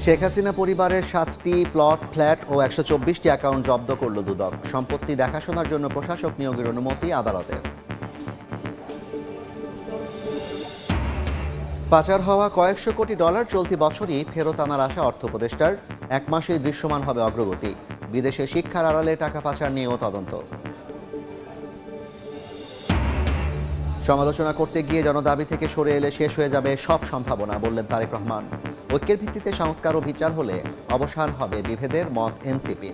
শেখ হাসিনা পরিবারের 7টি plot, flat ও 124টি account জব্দ করল দুদক। সম্পত্তি দেখাশোনার জন্য প্রশাসক নিয়োগের অনুমতি আদালতের। পাচার হওয়া কয়েকশো কোটি ডলার চলতি বছরই ফেরত আনার আশা অর্থ উপদেষ্টার। 1 মাসেই দৃশ্যমান হবে অগ্রগতি। বিদেশে শিক্ষার আড়ালে টাকা পাচার নিয়েও তদন্ত। সমালোচনা করতে গিয়ে জনদাবি থেকে সরে এলে শেষ হয়ে যাবে সব সম্ভাবনা, বললেন তারেক রহমান। ঐক্যের ভিত্তিতে সংস্কার ও বিচার হলে অবসান হবে বিভেদের, মত এনসিপি।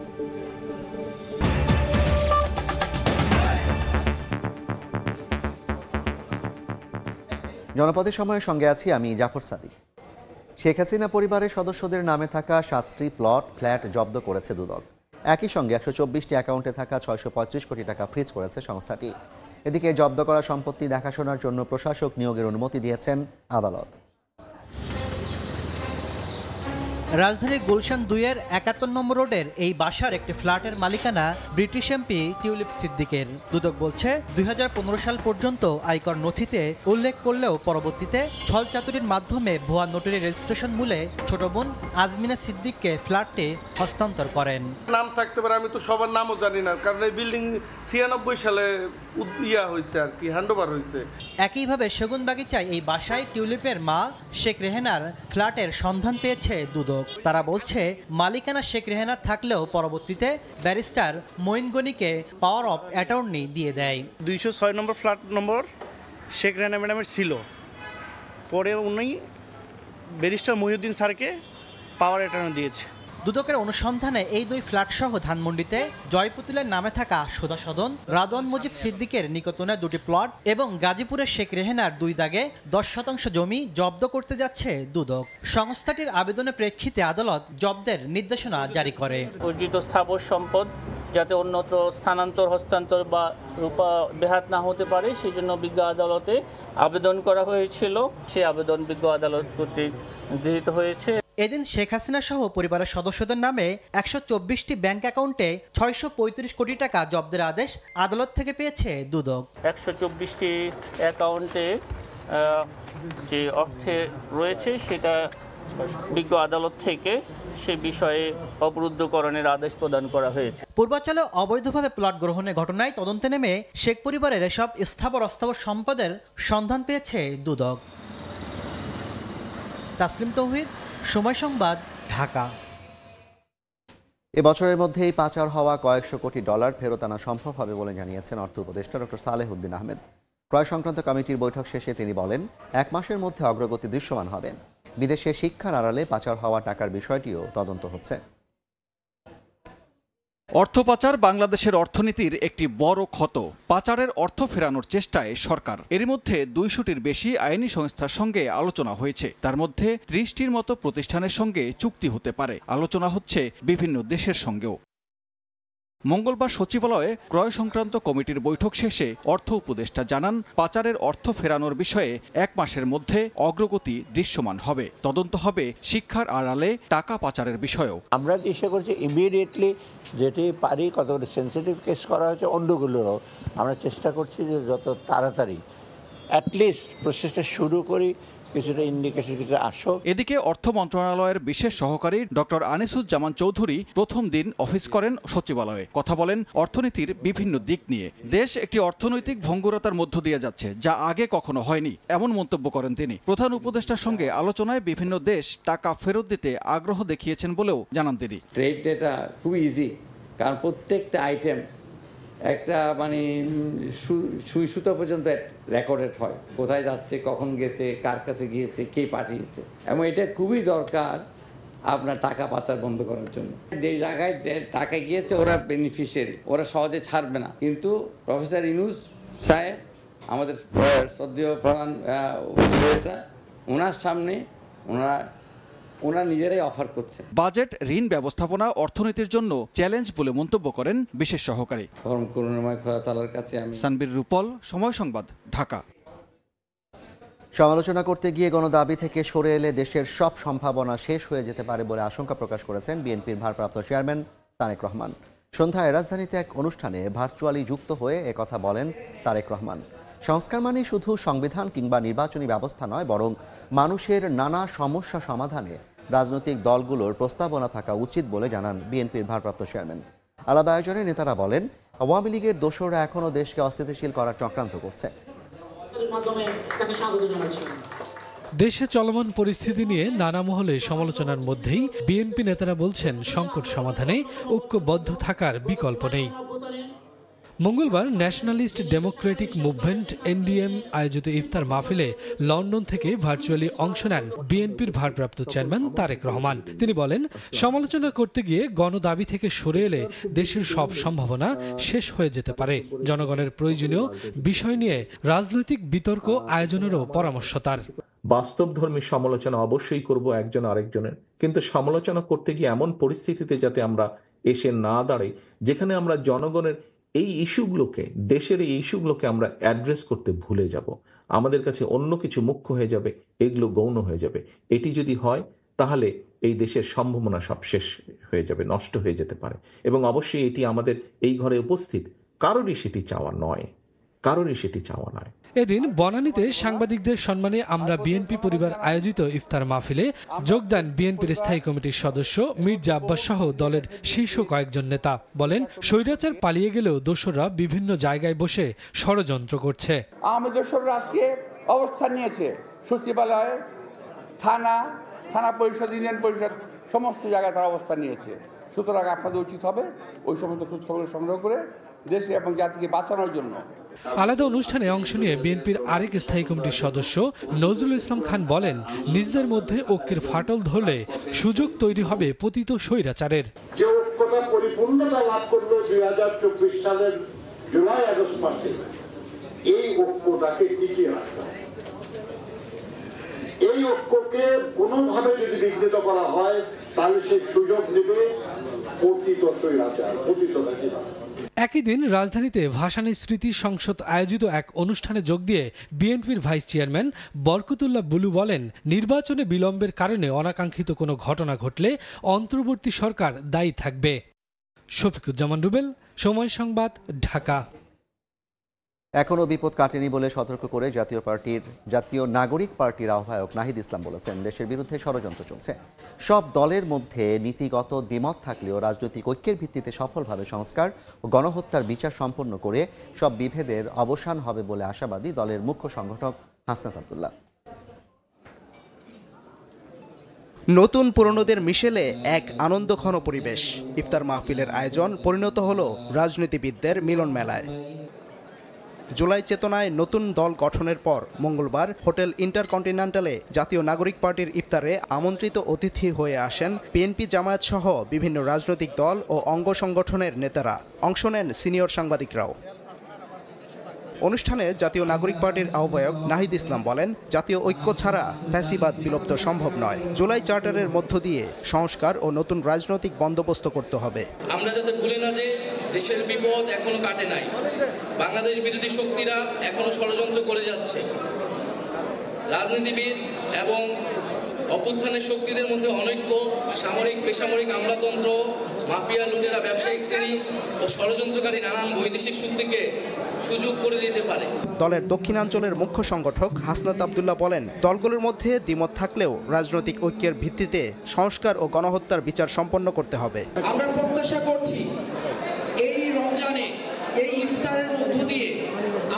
জনপদের সময়ের সঙ্গে আছি আমি জাফর সাদিক। শেখ হাসিনা পরিবারের সদস্যদের নামে থাকা 7টি প্লট, ফ্ল্যাট জব্দ করেছে দুদক। একই সঙ্গে 124টি অ্যাকাউন্টে থাকা 625 কোটি টাকা ফ্রিজ করেছে সংস্থাটি। এদিকে জব্দ করা সম্পত্তি দেখাশোনার জন্য প্রশাসক নিয়োগের অনুমতি দিয়েছেন আদালত। রাজধানীর গুলশান 2-এর 71 নম্বর রোডের এই বাসার একটি ফ্ল্যাটের মালিকানা ব্রিটিশ এমপি টিউলিপ সিদ্দিকের। দুদক বলছে 2015 সাল পর্যন্ত আয়কর নথিতে উল্লেখ করলেও পরবর্তীতে ছলচাতুরির মাধ্যমে ভুয়া নোটারি রেজিস্ট্রেশন মূলে ছোট বোন আজমিনা সিদ্দিককে ফ্ল্যাটটি হস্তান্তর করেন। নাম থাকতে পারে, আমি তো সবার নামও জানি না, কারণ এই বিল্ডিং 96 সালে হয়েছে আর কি, হ্যান্ডওভার হয়েছে। একইভাবে সেগুনবাগিচায় এই বাসায় টিউলিপের মা শেখ রেহেনার ফ্ল্যাটের সন্ধান পেয়েছে দুদক। তারা বলছে মালিকানা শেখ রেহেনার থাকলেও পরবর্তীতে ব্যারিস্টার মঈন গনিকে পাওয়ার অফ অ্যাটর্নি দিয়ে দেয়। 206 number flat number Sheikh Rehena ম্যাডামের ছিল, পরে উনি ব্যারিস্টার মহিউদ্দিন স্যারকে পাওয়ার অ্যাটর্নি দিয়েছে। দুদকের অনুসন্ধানে এই 2 ফ্ল্যাটসহ ধানমন্ডিতে জয়পুতুলের নামে থাকা সুধা সদন, রাদওয়ান মুজিব সিদ্দিকের নিকটনে 2টি প্লট এবং গাজীপুরের শেখ রেহেনার 2 দাগে 10% জমি জব্দ করতে যাচ্ছে দুদক। সংস্থাটির আবেদনের প্রেক্ষিতে আদালত জব্দের নির্দেশনা জারি করে। অর্জিত স্থাবর সম্পদ যাতে অন্যত্র স্থানান্তর, হস্তান্তর বা রূপা বেহাত না হতে পারে, সেই জন্য বিজ্ঞ আদালতে আবেদন করা হয়েছিল। সেই আবেদন বিজ্ঞ আদালত কর্তৃক গৃহীত হয়েছে। এদিন শেখ হাসিনা সহ পরিবারের সদস্যদের নামে 124টি ব্যাংক অ্যাকাউন্টে 635 কোটি টাকা জব্দের আদেশ আদালত থেকে পেয়েছে দুদক। 124টি অ্যাকাউন্টে যে অর্থে রয়েছে সেটা বিজ্ঞ আদালত থেকে সে বিষয়ে অবরুদ্ধকরণের আদেশ প্রদান করা হয়েছে। পূর্বাঞ্চলে অবৈধভাবে প্লট গ্রহণের ঘটনায় তদন্তে নেমে শেখ পরিবারের এসব স্থাবর অস্থাবর সম্পদের সন্ধান পেয়েছে দুদক। তাসলিম তৌহিদ, সময় সংবাদ, ঢাকা। এবছরের মধ্যেই পাচার হওয়া কয়েকশো কোটি ডলার ফেরত আনা সম্ভব হবে বলে জানিয়েছেন অর্থ উপদেষ্টা ডক্টর সালেহউদ্দিন আহমেদ। ক্রয় সংক্রান্ত কমিটির বৈঠক শেষে তিনি বলেন, 1 মাসের মধ্যে অগ্রগতি দৃশ্যমান হবে। বিদেশে শিক্ষার আড়ালে পাচার হওয়া টাকার বিষয়টিও তদন্ত হচ্ছে। অর্থ পাচার বাংলাদেশের অর্থনীতির একটি বড় ক্ষত। পাচারের অর্থ ফেরানোর চেষ্টায় সরকার। এর মধ্যে 200টির বেশি আইনি সংস্থার সঙ্গে আলোচনা হয়েছে। তার মধ্যে 30টির মতো প্রতিষ্ঠানের সঙ্গে চুক্তি হতে পারে। আলোচনা হচ্ছে বিভিন্ন দেশের সঙ্গেও। মঙ্গলবার সচিবালয়ে ক্রয় সংক্রান্ত কমিটির বৈঠক শেষে অর্থ উপদেষ্টা জানান, পাচারের অর্থ ফেরানোর বিষয়ে 1 মাসের মধ্যে অগ্রগতি দৃশ্যমান হবে। তদন্ত হবে শিক্ষার আড়ালে টাকা পাচারের বিষয়েও। আমরা চেষ্টা করছি ইমিডিয়েটলি যেটি পারি, কতগুলো সেন্সিটিভ কেস করা হয়েছে অন্যগুলোরও আমরা চেষ্টা করছি যে যত তাড়াতাড়ি অ্যাটলিস্ট প্রসেসটা শুরু করি, কিছুটা ইন্ডিকেশন কিছু আসো। এদিকে অর্থ মন্ত্রণালয়ের বিশেষ সহকারী ডক্টর আনিসুজ্জামান চৌধুরী প্রথম দিন অফিস করেন সচিবালয়ে। কথা বলেন অর্থনীতির বিভিন্ন দিক নিয়ে। দেশ একটি অর্থনৈতিক ভঙ্গুরতার মধ্য দিয়ে যাচ্ছে, যা আগে কখনো হয়নি, এমন মন্তব্য করেন তিনি। প্রধান উপদেষ্টার সঙ্গে আলোচনায় বিভিন্ন দেশ টাকা ফেরত দিতে আগ্রহ দেখিয়েছেন বলেও জানান তিনি। ট্রেড ডেটা খুবই ইজি, কারণ প্রত্যেকটা আইটেম একটা মানে সুই সুতো পর্যন্ত রেকর্ডেড হয়, কোথায় যাচ্ছে, কখন গেছে, কার কাছে গিয়েছে, কে পাঠিয়েছে। এবং এটা খুবই দরকার আপনার টাকা পাচার বন্ধ করার জন্য। যে জায়গায় টাকা গিয়েছে ওরা বেনিফিশিয়ারি, ওরা সহজে ছাড়বে না। কিন্তু প্রফেসর ইউনূস সাহেব, আমাদের শ্রদ্ধেয় প্রধান উপদেষ্টা, ওনার সামনে ওনারা নিজেরাই অফার করছে। বাজেট, ঋণ ব্যবস্থাপনা অর্থনীতির জন্য চ্যালেঞ্জ বলে মন্তব্য করেন বিশেষ সহকারী। করুণাময় খোদা তাআলার কাছে আমি। সানবীর রূপল, সময় সংবাদ, ঢাকা। সমালোচনা করতে গিয়ে গণদাবি থেকে সরে এলে দেশের সব সম্ভাবনা শেষ হয়ে যেতে পারে বলে আশঙ্কা প্রকাশ করেছেন বিএনপির ভারপ্রাপ্ত চেয়ারম্যান তারেক রহমান। সন্ধ্যায় রাজধানীতে এক অনুষ্ঠানে ভার্চুয়ালি যুক্ত হয়ে একথা বলেন তারেক রহমান। সংস্কার মানে শুধু সংবিধান কিংবা নির্বাচনী ব্যবস্থা নয়, বরং মানুষের নানা সমস্যা সমাধানে রাজনৈতিক দলগুলোর প্রস্তাবনা থাকা উচিত বলে জানান বিএনপির ভারপ্রাপ্ত চেয়ারম্যান। আলাদা আয়োজনে নেতারা বলেন, আওয়ামী লীগের দোসররা এখনও দেশকে অস্থিতিশীল করার চক্রান্ত করছে। দেশে চলমান পরিস্থিতি নিয়ে নানা মহলে সমালোচনার মধ্যেই বিএনপি নেতারা বলছেন, সংকট সমাধানে ঐক্যবদ্ধ থাকার বিকল্প নেই। মঙ্গলবার ন্যাশনালিস্ট ডেমোক্রেটিক মুভমেন্ট এনডিএম আয়োজিত ইফতার মাহফিলে লন্ডন থেকে ভার্চুয়ালি অংশ নেন বিএনপির ভারপ্রাপ্ত চেয়ারম্যান তারেক রহমান। তিনি বলেন, সমালোচনা করতে গিয়ে গণদাবি থেকে সরে এলে দেশের সব সম্ভাবনা শেষ হয়ে যেতে পারে। জনগণের প্রয়োজনীয় বিষয় নিয়ে রাজনৈতিক বিতর্ক আয়োজনেরও পরামর্শ তার। বাস্তবধর্মী সমালোচনা অবশ্যই করব একজন আরেকজনের, কিন্তু সমালোচনা করতে গিয়ে এমন পরিস্থিতিতে যাতে আমরা এসে না দাঁড়াই যেখানে আমরা জনগণের এই ইস্যুগুলোকে, দেশের এই ইস্যুগুলোকে আমরা অ্যাড্রেস করতে ভুলে যাব, আমাদের কাছে অন্য কিছু মুখ্য হয়ে যাবে, এগুলো গৌণ হয়ে যাবে। এটি যদি হয় তাহলে এই দেশের সম্ভাবনা সব শেষ হয়ে যাবে, নষ্ট হয়ে যেতে পারে। এবং অবশ্যই এটি আমাদের এই ঘরে উপস্থিত কারোরই সেটি চাওয়া নয়। এদিন বনানীতে সাংবাদিকদের সম্মানে আমরা বিএনপি পরিবার আয়োজিত ইফতার মাহফিলে যোগ দেন বিএনপির স্থায়ী কমিটির সদস্য মির্জা আব্বাস সহ দলের শীর্ষ কয়েকজন নেতা। বলেন, স্বৈরাচার পালিয়ে গেলেও দোসররা বিভিন্ন জায়গায় বসে ষড়যন্ত্র করছে। আওয়ামী দোসররা আজকে অবস্থান নিয়েছে সচিবালয়, থানা পরিষদ, ইউনিয়ন পরিষদ, সমস্ত জায়গায় তারা অবস্থান নিয়েছে। সুতরাং আপনাদের উচিত হবে ওই সমস্ত খোঁজখবর সংগ্রহ করে দেশে এবং জাতিকে বাঁচানোর জন্য। আলাদা অনুষ্ঠানে অংশ নিয়ে বিএনপির আরেক স্থায়ী কমিটির সদস্য নজরুল ইসলাম খান বলেন, নিজেদের মধ্যে ঐক্যের ফাটল ধরলে সুযোগ তৈরি হবে পতিত স্বৈরাচারের। যে ঐক্যটা পরিপূর্ণতা লাভ করলো 2024 সালের জুলাই আগস্ট মাসে, এই ঐক্যটাকে টিকিয়ে রাখতে হবে। এই ঐক্যকে কোনোভাবে যদি বিঘ্নিত করা হয় তাহলে সেই সুযোগ নেবে পতিত স্বৈরাচার, পতিত রাজনীতি। একই দিন রাজধানীতে ভাসানী স্মৃতি সংসদ আয়োজিত এক অনুষ্ঠানে যোগ দিয়ে বিএনপির ভাইস চেয়ারম্যান বরকতুল্লাহ বুলু বলেন, নির্বাচনে বিলম্বের কারণে অনাকাঙ্ক্ষিত কোনো ঘটনা ঘটলে অন্তর্বর্তী সরকার দায়ী থাকবে। শফিকুজ্জামান রুবেল, সময় সংবাদ, ঢাকা। এখনও বিপদ কাটেনি বলে সতর্ক করে জাতীয় নাগরিক পার্টির আহ্বায়ক নাহিদ ইসলাম বলেছেন, দেশের বিরুদ্ধে ষড়যন্ত্র চলছে। সব দলের মধ্যে নীতিগত দ্বিমত থাকলেও রাজনৈতিক ঐক্যের ভিত্তিতে সফলভাবে সংস্কার ও গণহত্যার বিচার সম্পন্ন করে সব বিভেদের অবসান হবে বলে আশাবাদী দলের মুখ্য সংগঠক হাসনাত আব্দুল্লাহ। নতুন পুরনোদের মিশেলে এক আনন্দঘন পরিবেশ। ইফতার মাহফিলের আয়োজন পরিণত হলো রাজনীতিবিদদের মিলন মেলায়। জুলাই চেতনায় নতুন দল গঠনের পর মঙ্গলবার হোটেল ইন্টারকন্টিনেন্টালে জাতীয় নাগরিক পার্টির ইফতারে আমন্ত্রিত অতিথি হয়ে আসেন বিএনপি, জামায়াত সহ বিভিন্ন রাজনৈতিক দল ও অঙ্গ সংগঠনের নেতারা। অংশ নেন সিনিয়র সাংবাদিকরাও। অনুষ্ঠানে জাতীয় নাগরিক পার্টির আহ্বায়ক নাহিদ ইসলাম বলেন, জাতীয় ঐক্য ছাড়া ফ্যাসিবাদ বিলুপ্ত সম্ভব নয়। জুলাই চার্টারের মধ্য দিয়ে সংস্কার ও নতুন রাজনৈতিক বন্দোবস্ত করতে হবে। আমরা যাতে ভুলে না যে দেশের বিপদ এখনো কাটে নাই, বাংলাদেশ বিরোধী শক্তিরা এখনো ষড়যন্ত্র করে যাচ্ছে। রাজনীতিবিদ এবং অভ্যুত্থানের শক্তিদের মধ্যে অনৈক্য, সামরিক বেসামরিক আমলাতন্ত্র, মাফিয়া, লুটেরা, ব্যবসায়িক শ্রেণী ও ষড়যন্ত্রকারী নানান বৈদেশিক শক্তিকে সুযোগ করে দিতে পারে। দলের দক্ষিণাঞ্চলের মুখ্য সংগঠক হাসনাত আব্দুল্লাহ বলেন, দলগুলোর মধ্যে দ্বিমত থাকলেও রাজনৈতিক ঐক্যের ভিত্তিতে সংস্কার ও গণহত্যার বিচার সম্পন্ন করতে হবে। আমরা প্রত্যাশা করছি এই রমজানে, এই ইফতারের মধ্য দিয়ে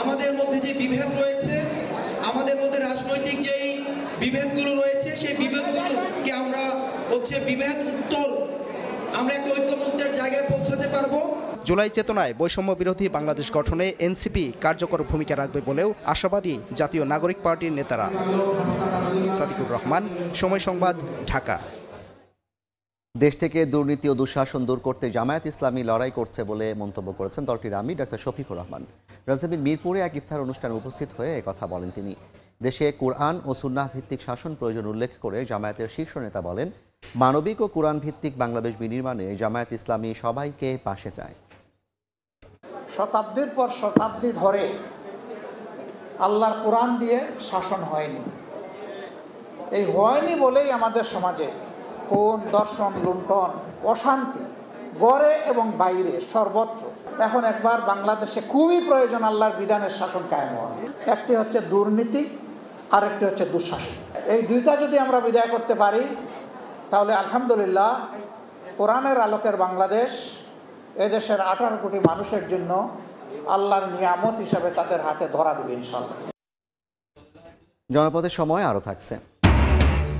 আমাদের মধ্যে যে বিভেদ রয়েছে, আমাদের মধ্যে রাজনৈতিক যেই বিভেদগুলো রয়েছে, সেই বিভেদগুলোকে আমরা বিভেদ উত্তর আমরা একটা ঐক্যমত্যের জায়গায় পৌঁছাতে পারবো। জুলাই চেতনায় বৈষম্য বিরোধী বাংলাদেশ গঠনে এনসিপি কার্যকর ভূমিকা রাখবে বলেও আশাবাদী জাতীয় নাগরিক পার্টির নেতারা। সাদিকুর রহমান, সময় সংবাদ, ঢাকা। দেশ থেকে দুর্নীতি ও দুঃশাসন দূর করতে জামায়াত ইসলামী লড়াই করছে বলে মন্তব্য করেছেন দলটির আমির ডাক্তার শফিকুর রহমান। রাজধানীর মিরপুরে এক ইফতার অনুষ্ঠানে উপস্থিত হয়ে একথা বলেন তিনি। দেশে কুরআন ও সুন্নাহ ভিত্তিক শাসন প্রয়োজন উল্লেখ করে জামায়াতের শীর্ষ নেতা বলেন, মানবিক ও কুরআন ভিত্তিক বাংলাদেশ বিনির্মাণে জামায়াত ইসলামী সবাইকে পাশে চায়। শতাব্দীর পর শতাব্দী ধরে আল্লাহর কোরআন দিয়ে শাসন হয়নি। এই হয়নি বলেই আমাদের সমাজে কোন দর্শন, লুণ্ঠন, অশান্তি গড়ে এবং বাইরে সর্বত্র। এখন একবার বাংলাদেশে খুবই প্রয়োজন আল্লাহর বিধানের শাসন কায়েম হওয়া। একটি হচ্ছে দুর্নীতি, আরেকটি হচ্ছে দুঃশাসন। এই দুইটা যদি আমরা বিদায় করতে পারি তাহলে আলহামদুলিল্লাহ কোরআনের আলোকের বাংলাদেশ এদেশের 18 কোটি মানুষের জন্য আল্লাহর নিয়ামত হিসাবে তাদের হাতে ধরা দেবে ইনশাআল্লাহ। জনপদের সময় আরও থাকছে।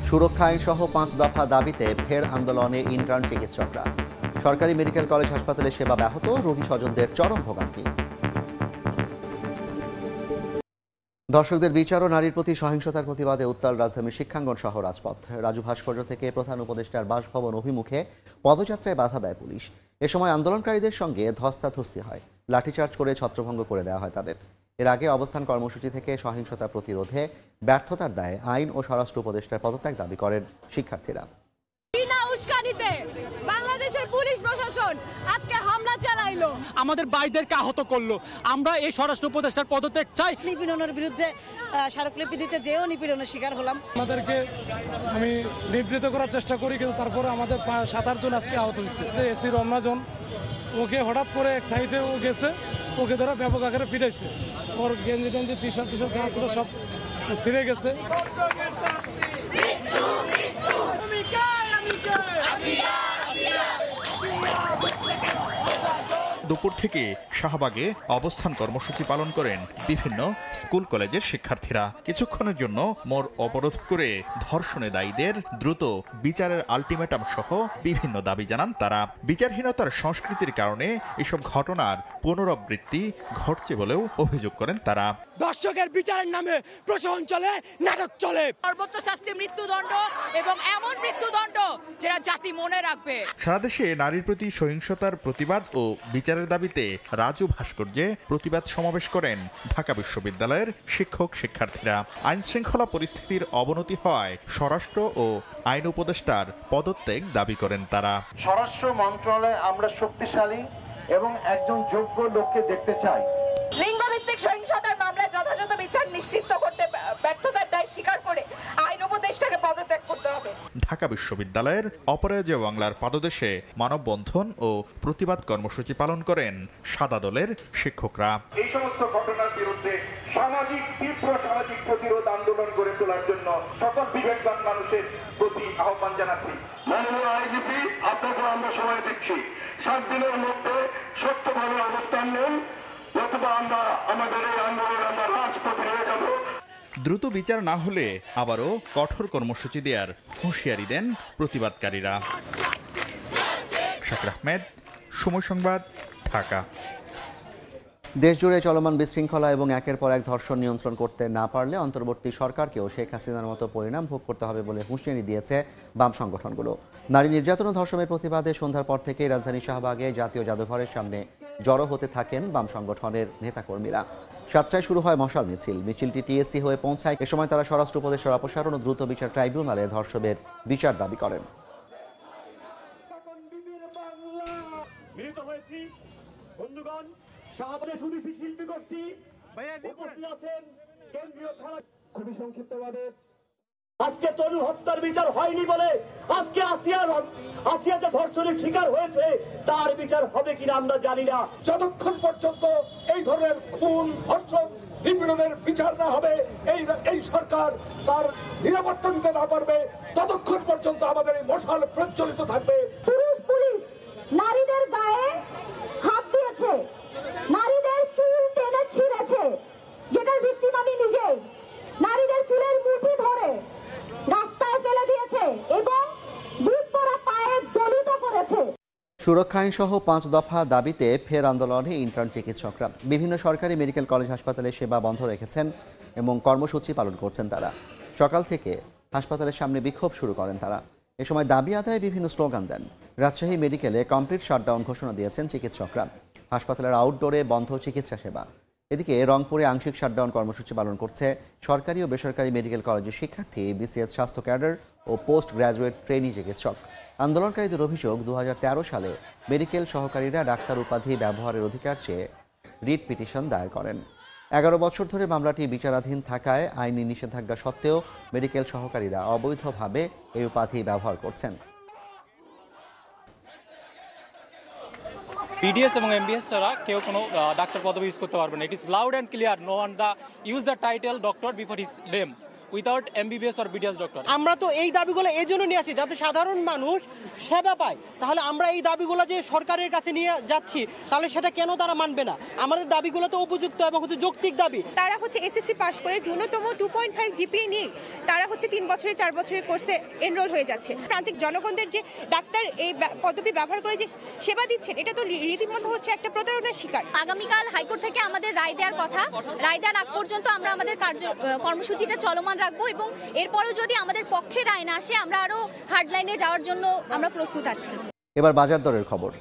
সুরক্ষা আইন সহ 5 দফা দাবিতে ফের আন্দোলনে ইন্টার্ন চিকিৎসকরা। সরকারি মেডিকেল কলেজ হাসপাতালে সেবা ব্যাহত, রোগী স্বজনদের চরম ভোগান্তি। দর্শকদের বিচার ও নারীর প্রতি সহিংসতার প্রতিবাদে উত্তাল রাজধানীর শিক্ষাঙ্গন সহ রাজপথ। রাজু ভাস্কর্য থেকে প্রধান উপদেষ্টার বাসভবন অভিমুখে পদযাত্রায় বাধা দেয় পুলিশ। এ সময় আন্দোলনকারীদের সঙ্গে ধস্তাধস্তি হয়, লাঠিচার্জ করে ছত্রভঙ্গ করে দেওয়া হয় তাদের। এর আগে অবস্থান কর্মসূচি থেকে সহিংসতা প্রতিরোধে ব্যর্থতার দায়ে আইন ও স্বরাষ্ট্র উপদেষ্টার পদত্যাগ দাবি করেন শিক্ষার্থীরা। বাংলাদেশের পুলিশ প্রশাসন আজকে হামলা চালাইলো, আমাদের ভাইদেরকে আহত করলো। আমরা এই স্বরাষ্ট্র উপদেষ্টার পদত্যাগ চাই। নিপীড়নের বিরুদ্ধে স্মারকলিপি দিতে যেও নিপীড়নের শিকার হলাম। আমাদেরকে আমি নিবৃত্ত করার চেষ্টা করি, কিন্তু তারপরে আমাদের 7-8 জন আজকে আহত হয়েছে। এসি রমনাজন ওকে হঠাৎ করে এক সাইডে ও গেছে, ওকে ধরে ব্যাপক আকারে পিটাইছে। ওর গেঞ্জি টেঞ্জি টি শার্ট যা ছিল সব ছিঁড়ে গেছে। দুপুর থেকে শাহবাগে অবস্থান কর্মসূচি পালন করেন বিভিন্ন স্কুল কলেজের শিক্ষার্থীরা। কিছুক্ষণের জন্য মোড় অবরোধ করে ধর্ষণে দায়ীদের দ্রুত বিচারের আলটিমেটাম সহ বিভিন্ন দাবি জানান তারা। বিচারহীনতার সংস্কৃতির কারণে এসব ঘটনার পুনরাবৃত্তি ঘটছে বলেও অভিযোগ করেন তারা। দর্শকের বিচারের নামে প্রশাসন চলে, নাটক চলে। সর্বোচ্চ শাস্তি মৃত্যুদণ্ড এবং এমন মৃত্যুদণ্ড যেটা জাতি মনে রাখবে। সারা দেশে নারীর প্রতি সহিংসতার প্রতিবাদ ও বিচারের দাবিতে রাজু ভাস্কর্যে প্রতিবাদ সমাবেশ করেন ঢাকা বিশ্ববিদ্যালয়ের শিক্ষক শিক্ষার্থীরা। আইন শৃঙ্খলা পরিস্থিতির অবনতি হওয়ায় স্বরাষ্ট্র ও আইন উপদেষ্টার পদত্যাগ দাবি করেন তারা। স্বরাষ্ট্র মন্ত্রণালয়ে আমরা শক্তিশালী এবং একজন যোগ্য লোককে দেখতে চাই। লিঙ্গভিত্তিক সহিংসতার মামলায় যথাযথ বিচার নিশ্চিত করতে ব্যর্থতার দায় স্বীকার করে আইন উপদেষ্টাকে পদত্যাগ করতে হবে। ঢাকা বিশ্ববিদ্যালয়ের অপরাজেয় বাংলার পাদদেশে মানববন্ধন ও প্রতিবাদ কর্মসূচি পালন করেন সাদা দলের শিক্ষকরা। এই সমস্ত ঘটনার বিরুদ্ধে তীব্র সামাজিক প্রতিরোধ আন্দোলন গড়ে তোলার জন্য সকল বিবেকবান মানুষের প্রতি আহ্বান জানাচ্ছি। মাননীয় আইজিপি, আপনাকে আমরা সময় দিচ্ছি, 7 দিনের মধ্যে সত্যভাবে অবস্থান নেন, নতুবা আমরা আমাদের এই আন্দোলন আমরা রাজপথে নিয়ে যাব। দ্রুত বিচার না হলে আবারও কঠোর কর্মসূচি দেওয়ার হুঁশিয়ারি দেন প্রতিবাদকারীরা। শাকির আহমেদ, সময় সংবাদ, ঢাকা। দেশজুড়ে চলমান বিশৃঙ্খলা এবং একের পর এক ধর্ষণ নিয়ন্ত্রণ করতে না পারলে অন্তর্বর্তী সরকারকেও শেখ হাসিনার মতো পরিণাম ভোগ করতে হবে বলে হুঁশিয়ারি দিয়েছে বাম সংগঠনগুলো। নারী নির্যাতন ও ধর্ষণের প্রতিবাদে সন্ধ্যার পর থেকেই রাজধানী শাহবাগে জাতীয় জাদুঘরের সামনে জড়ো হতে থাকেন বাম সংগঠনের নেতাকর্মীরা। 7টায় শুরু হয় মশাল মিছিল। মিছিলটি টিএসসি হয়ে পৌঁছায়। এ সময় তারা স্বরাষ্ট্র উপদেষ্টার অপসারণ ও দ্রুত বিচার ট্রাইব্যুনালে ধর্ষকের বিচার দাবি করেন। খুবই সংক্ষিপ্তভাবে, আজকে তনু হত্যার বিচার হয়নি বলে আজকে আসিয়া যে ধর্ষণের শিকার হয়েছে তার বিচার হবে কিনা আমরা জানি না। যতক্ষণ পর্যন্ত এই ধরনের খুন, ধর্ষণ, নিপীড়নের বিচার না হবে, এই সরকার তার নিরাপত্তা দিতে না পারবে, ততক্ষণ পর্যন্ত আমাদের এই মশাল প্রজ্বলিত থাকবে। পুলিশ নারীদের গায়ে হাত দিয়েছে, নারীদের চুল টেনে ছিঁড়েছে, যেটার ভিকটিম আমি নিজেই। নারীদের চুলের মুঠি ধরে রাস্তায় ফেলে দিয়েছে এবং বুট পরা পায়ে দলিত করেছে। সুরক্ষা আইন সহ 5 দফা দাবিতে ফের আন্দোলনে ইন্টার্ন চিকিৎসকরা বিভিন্ন সরকারি মেডিকেল কলেজ হাসপাতালে সেবা বন্ধ রেখেছেন এবং কর্মসূচি পালন করছেন তারা। সকাল থেকে হাসপাতালের সামনে বিক্ষোভ শুরু করেন তারা। এ সময় দাবি আদায়ে বিভিন্ন স্লোগান দেন। রাজশাহী মেডিকেলে কমপ্লিট শাটডাউন ঘোষণা দিয়েছেন চিকিৎসকরা। হাসপাতালের আউটডোরে বন্ধ চিকিৎসা সেবা। এদিকে রংপুরে আংশিক শাটডাউন কর্মসূচি পালন করছে সরকারি ও বেসরকারি মেডিকেল কলেজের শিক্ষার্থী, বিসিএস স্বাস্থ্য ক্যাডার ও পোস্ট গ্র্যাজুয়েট ট্রেনি চিকিৎসক। আন্দোলনকারীদের অভিযোগ, 2013 সালে মেডিকেল সহকারীরা ডাক্তার উপাধি ব্যবহারের অধিকার চেয়ে রিট পিটিশন দায়ের করেন। 11 বছর ধরে মামলাটি বিচারাধীন থাকায় আইনি নিষেধাজ্ঞা সত্ত্বেও মেডিকেল সহকারীরা অবৈধভাবে এই উপাধি ব্যবহার করছেন। পিডিএস এবং এমবিএস ছাড়া কেউ কোনো ডাক্তার পদবি ইউজ করতে পারবে না। It is loud and clear, no one the use the title doctor before his name. Without MBBS or BDS doctor. আমরা তো এই দাবিগুলো এই জন্য নিয়ে আসি যাতে সাধারণ মানুষ সেবা পায়। তাহলে আমরা এই দাবিগুলো যে সরকারের কাছে নিয়ে যাচ্ছি তাহলে সেটা কেন তারা মানবে না? আমাদের দাবিগুলো তো উপযুক্ত এবং যৌক্তিক দাবি। তারা এসএসসি পাস করে ন্যূনতম 2.5 জিপিএ নিয়ে তারা 3 বছরের 4 বছরের কোর্সে এনরোল হয়ে যাচ্ছে। প্রান্তিক জনগণদের যে ডাক্তার এই পদবি ব্যবহার করে যে সেবা দিচ্ছেন, এটা তো রীতিমতো একটা প্রতারণার শিকার। আগামীকাল হাইকোর্ট থেকে আমাদের রায় দেওয়ার কথা, রায় দেওয়ার আগ পর্যন্ত আমরা আমাদের কর্মসূচিটা চলমান রাখবো এবং এরপরেও যদি আমাদের পক্ষে রায় না আসে আমরা আরো হার্ডলাইনে যাওয়ার জন্য আমরা প্রস্তুত আছি। এবার বাজার দরের খবর।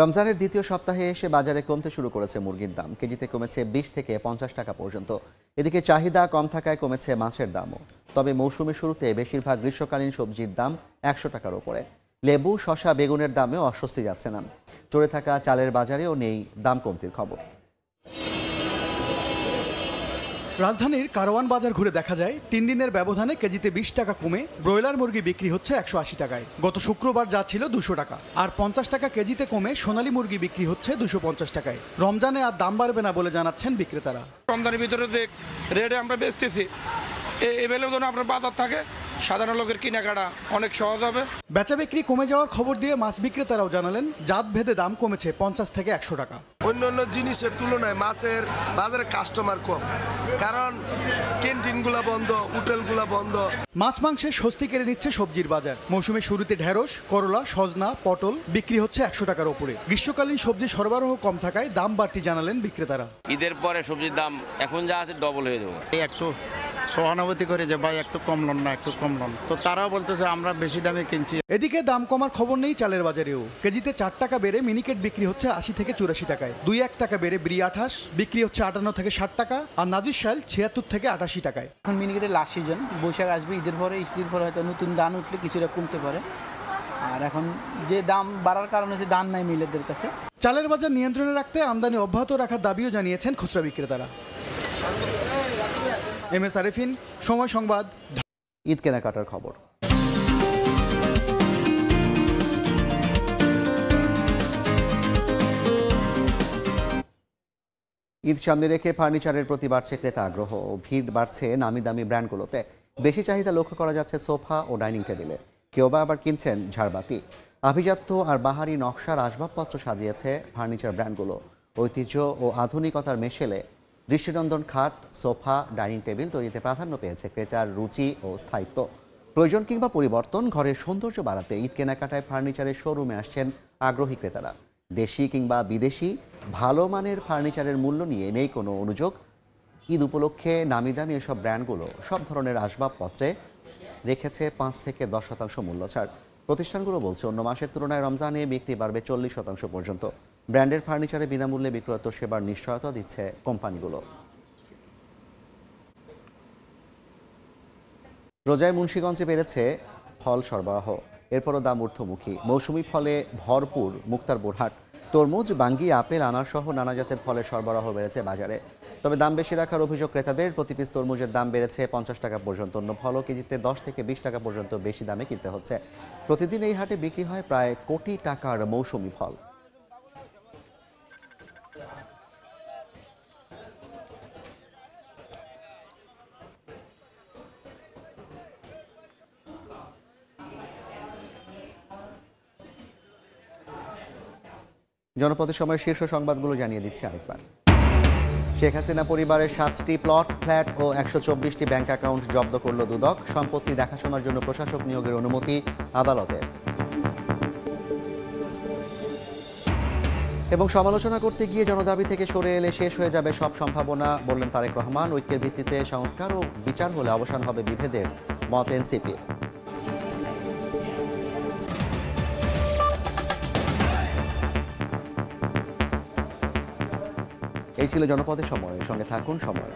রমজানের দ্বিতীয় সপ্তাহে এসে বাজারে কমতে শুরু করেছে মুরগির দাম। কেজিতে কমেছে 20 থেকে 50 টাকা পর্যন্ত। এদিকে চাহিদা কম থাকায় কমেছে মাছের দামও। তবে মৌসুমের শুরুতে বেশিরভাগ গ্রীষ্মকালীন সবজির দাম 100 টাকার উপরে। লেবু, শসা, বেগুনের দামেও অস্বস্তি যাচ্ছে না। চড়ে থাকা চালের বাজারেও নেই দাম কমতির খবর। রাজধানীর কারওয়ান বাজার ঘুরে দেখা যায় 3 দিনের ব্যবধানে কেজিতে 20 টাকা কমে ব্রয়লার মুরগি বিক্রি হচ্ছে 180 টাকায়। গত শুক্রবার যা ছিল 200 টাকা। আর 50 টাকা কেজিতে কমে সোনালী মুরগি বিক্রি হচ্ছে 250 টাকায়। রমজানে আর দাম বাড়বে না বলে জানাচ্ছেন বিক্রেতারা। রমজানের ভিতরে যে রেটে আমরা বেচতেছি এই বেলে আপনার বাজার থাকে, সাধারণ লোকের কেনাকাটা অনেক সহজ হবে। বেচা বিক্রি কমে যাওয়ার খবর দিয়ে মাছ বিক্রেতারাও জানালেন জাত ভেদে দাম কমেছে 50 থেকে 100 টাকা। অন্যান্য জিনিসের তুলনায় মাছের বাজারে কাস্টমার কম, কারণ ক্যান্টিনগুলো বন্ধ, হোটেলগুলো বন্ধ। মাছ মাংসে স্বস্তি কেড়ে নিচ্ছে সবজির বাজার। মৌসুমের শুরুতে ঢেঁড়স, করলা, সজনা, পটল বিক্রি হচ্ছে 100 টাকার উপরে। গ্রীষ্মকালীন সবজি সরবরাহ কম থাকায় দাম বাড়তি জানালেন বিক্রেতারা। ঈদের পরে সবজির দাম এখন যা আছে ডবল হয়ে যাবে। একটু সহানুভূতি করে যে ভাই একটু কম লন না, একটু কম লন, তো তারাও বলতেছে আমরা বেশি দামে কিনছি। এদিকে দাম কমার খবর নেই চালের বাজারেও। কেজিতে 4 টাকা বেড়ে মিনিকেট বিক্রি হচ্ছে 80 থেকে 84 টাকায়। 2-1 টাকা বেড়ে ব্রি 28 বিক্রি হচ্ছে 58 থেকে 60 টাকা। আর নাজির শাল 76 থেকে 88 টাকায়। এখন মিনিকেটের লাস্ট সিজন, বৈশাখ আসবে, ঈদের পরে হয়তো নতুন দাম উঠলে কিছুটা কমতে পারে। আর এখন যে দাম বাড়ার কারণে যে দাম নাই মিলেদের কাছে। চালের বাজার নিয়ন্ত্রণে রাখতে আমদানি অব্যাহত রাখার দাবিও জানিয়েছেন খুচরা বিক্রেতারা। MS আরেফিন, সময় সংবাদ। ঈদ কেনাকাটার খবর। ঈদ সামনে রেখে ফার্নিচারের প্রতি বাড়ছে ক্রেতা আগ্রহ ও ভিড় বাড়ছে নামি দামি ব্র্যান্ডগুলোতে। বেশি চাহিদা লক্ষ্য করা যাচ্ছে সোফা ও ডাইনিং টেবিলে। কেউ বা আবার কিনছেন ঝাড়বাতি। আভিজাত্য আর বাহারি নকশার আসবাবপত্র সাজিয়েছে ফার্নিচার ব্র্যান্ডগুলো। ঐতিহ্য ও আধুনিকতার মেশেলে দৃষ্টিনন্দন খাট, সোফা, ডাইনিং টেবিল তৈরিতে প্রাধান্য পেয়েছে ক্রেতার রুচি ও স্থায়িত্ব। প্রয়োজন কিংবা পরিবর্তন, ঘরের সৌন্দর্য বাড়াতে ঈদ কেনাকাটায় ফার্নিচারের শোরুমে আসছেন আগ্রহী ক্রেতারা। দেশি কিংবা বিদেশি ভালো মানের ফার্নিচারের মূল্য নিয়ে নেই কোনো অনুযোগ। ঈদ উপলক্ষে নামি দামি এসব ব্র্যান্ডগুলো সব ধরনের আসবাবপত্রে রেখেছে 5 থেকে 10% মূল্য ছাড়। প্রতিষ্ঠানগুলো বলছে অন্য মাসের তুলনায় রমজানে বিক্রি বাড়বে 40% পর্যন্ত। ব্র্যান্ডের ফার্নিচারে বিনামূল্যে বিক্রয়ত সেবার নিশ্চয়তা দিচ্ছে কোম্পানিগুলো। রোজায় মুন্সিগঞ্জে বেড়েছে ফল সরবরাহ, এরপরও দাম ঊর্ধ্বমুখী। মৌসুমি ফলে ভরপুর মুক্তারপুর হাট। তরমুজ, বাঙ্গি, আপেল, আনার সহ নানা জাতের ফলের সরবরাহ বেড়েছে বাজারে। তবে দাম বেশি রাখার অভিযোগ ক্রেতাদের। প্রতি পিস তরমুজের দাম বেড়েছে 50 টাকা পর্যন্ত। অন্য ফলও কেজিতে 10 থেকে 20 টাকা পর্যন্ত বেশি দামে কিনতে হচ্ছে। প্রতিদিন এই হাটে বিক্রি হয় প্রায় কোটি টাকার মৌসুমি ফল। জনপদের সময়ের শীর্ষ সংবাদগুলো জানিয়ে দিচ্ছে আরেকবার। শেখ হাসিনা পরিবারের 7টি প্লট, ফ্ল্যাট ও 124টি ব্যাংক অ্যাকাউন্ট জব্দ করল দুদক। সম্পত্তি দেখাশোনার জন্য প্রশাসক নিয়োগের অনুমতি আদালতের। এবং সমালোচনা করতে গিয়ে জনদাবি থেকে সরে এলে শেষ হয়ে যাবে সব সম্ভাবনা, বললেন তারেক রহমান। ঐক্যের ভিত্তিতে সংস্কার ও বিচার হলে অবসান হবে বিভেদের, মত এনসিপি। এই ছিল জনপদের সময়। সঙ্গে থাকুন সময়।